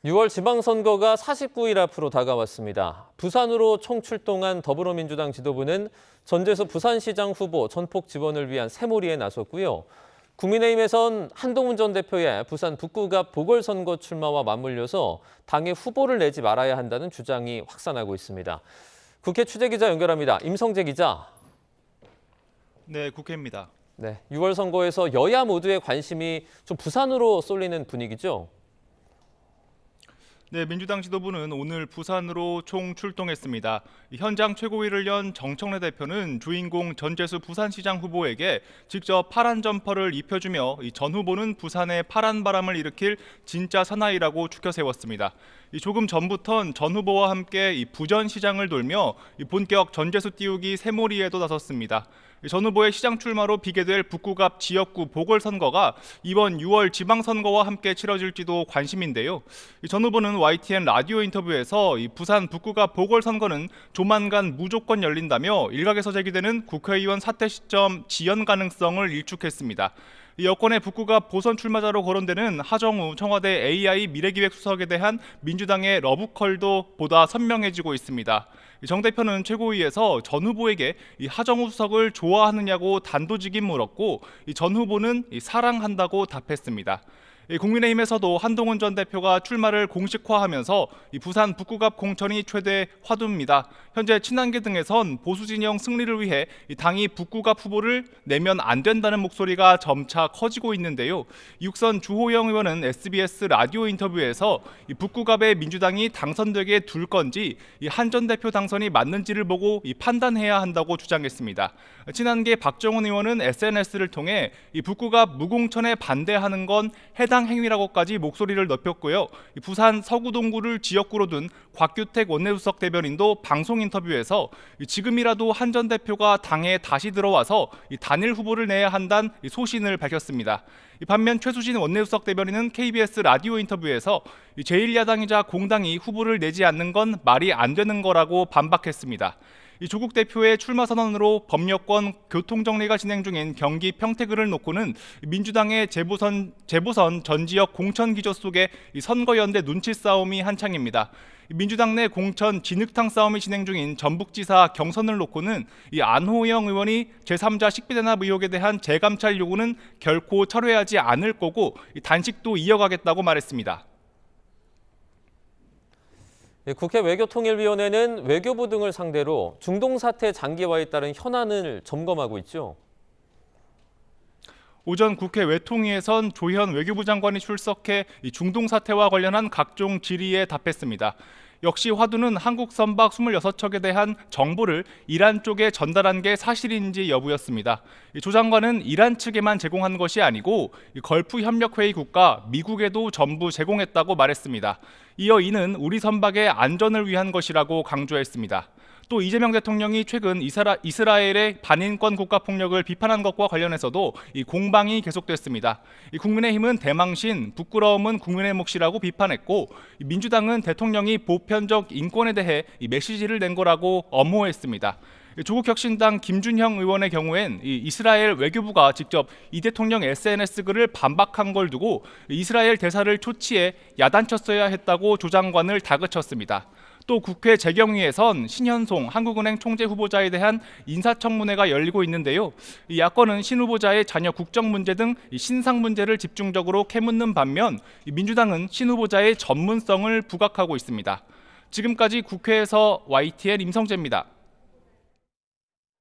6월 지방선거가 49일 앞으로 다가왔습니다. 부산으로 총출동한 더불어민주당 지도부는 전재수 부산시장 후보 전폭 지원을 위한 새몰이에 나섰고요. 국민의힘에선 한동훈 전 대표의 부산 북구갑 보궐선거 출마와 맞물려서 당의 후보를 내지 말아야 한다는 주장이 확산하고 있습니다. 국회 취재기자 연결합니다. 임성재 기자. 네, 국회입니다. 네, 6월 선거에서 여야 모두의 관심이 좀 부산으로 쏠리는 분위기죠? 네, 민주당 지도부는 오늘 부산으로 총출동했습니다. 현장 최고위를 연 정청래 대표는 주인공 전재수 부산시장 후보에게 직접 파란 점퍼를 입혀주며 전 후보는 부산의 파란 바람을 일으킬 진짜 사나이라고 추켜 세웠습니다. 조금 전부턴 전 후보와 함께 부전시장을 돌며 본격 전재수 띄우기 새몰이에도 나섰습니다. 전 후보의 시장 출마로 비계될 북구갑 지역구 보궐선거가 이번 6월 지방선거와 함께 치러질지도 관심인데요. 전 후보는 YTN 라디오 인터뷰에서 부산 북구갑 보궐선거는 조만간 무조건 열린다며 일각에서 제기되는 국회의원 사퇴 시점 지연 가능성을 일축했습니다. 여권의 북구갑 보선 출마자로 거론되는 하정우 청와대 AI 미래기획수석에 대한 민주당의 러브콜도 보다 선명해지고 있습니다. 정 대표는 최고위에서 전 후보에게 하정우 수석을 좋아하느냐고 단도직입 물었고 전 후보는 사랑한다고 답했습니다. 국민의힘에서도 한동훈 전 대표가 출마를 공식화하면서 부산 북구갑 공천이 최대 화두입니다. 현재 친한계 등에선 보수 진영 승리를 위해 당이 북구갑 후보를 내면 안 된다는 목소리가 점차 커지고 있는데요. 육선 주호영 의원은 SBS 라디오 인터뷰에서 북구갑에 민주당이 당선되게 둘 건지 한 전 대표 당선이 맞는지를 보고 판단해야 한다고 주장했습니다. 친한계 박정훈 의원은 SNS를 통해 북구갑 무공천에 반대하는 건 해당 행위라고까지 목소리를 높였고요. 부산 서구동구를 지역구로 둔 곽규택 원내수석 대변인도 방송 인터뷰에서 지금이라도 한 전 대표가 당에 다시 들어와서 단일 후보를 내야 한다는 소신을 밝혔습니다. 반면 최수진 원내수석 대변인은 KBS 라디오 인터뷰에서 제1야당이자 공당이 후보를 내지 않는 건 말이 안 되는 거라고 반박했습니다. 조국 대표의 출마 선언으로 법여권 교통정리가 진행 중인 경기 평택을 놓고는 민주당의 재보선 전 지역 공천 기조 속에 선거연대 눈치 싸움이 한창입니다. 민주당 내 공천 진흙탕 싸움이 진행 중인 전북지사 경선을 놓고는 안호영 의원이 제3자 식비대납 의혹에 대한 재감찰 요구는 결코 철회하지 않을 거고 단식도 이어가겠다고 말했습니다. 국회 외교통일위원회는 외교부 등을 상대로 중동 사태 장기화에 따른 현안을 점검하고 있죠. 오전 국회 외통위에선 조현 외교부 장관이 출석해 중동 사태와 관련한 각종 질의에 답했습니다. 역시 화두는 한국 선박 26척에 대한 정보를 이란 쪽에 전달한 게 사실인지 여부였습니다. 조 장관은 이란 측에만 제공한 것이 아니고 걸프 협력회의 국가 미국에도 전부 제공했다고 말했습니다. 이어 이는 우리 선박의 안전을 위한 것이라고 강조했습니다. 또 이재명 대통령이 최근 이스라엘의 반인권 국가 폭력을 비판한 것과 관련해서도 공방이 계속됐습니다. 국민의힘은 대망신, 부끄러움은 국민의 몫이라고 비판했고 민주당은 대통령이 보편적 인권에 대해 메시지를 낸 거라고 엄호했습니다. 조국혁신당 김준형 의원의 경우엔 이스라엘 외교부가 직접 이 대통령 SNS 글을 반박한 걸 두고 이스라엘 대사를 초치해 야단쳤어야 했다고 조 장관을 다그쳤습니다. 또 국회 재경위에선 신현송 한국은행 총재 후보자에 대한 인사청문회가 열리고 있는데요. 야권은 신 후보자의 자녀 국정 문제 등 신상 문제를 집중적으로 캐묻는 반면 민주당은 신 후보자의 전문성을 부각하고 있습니다. 지금까지 국회에서 YTN 임성재입니다.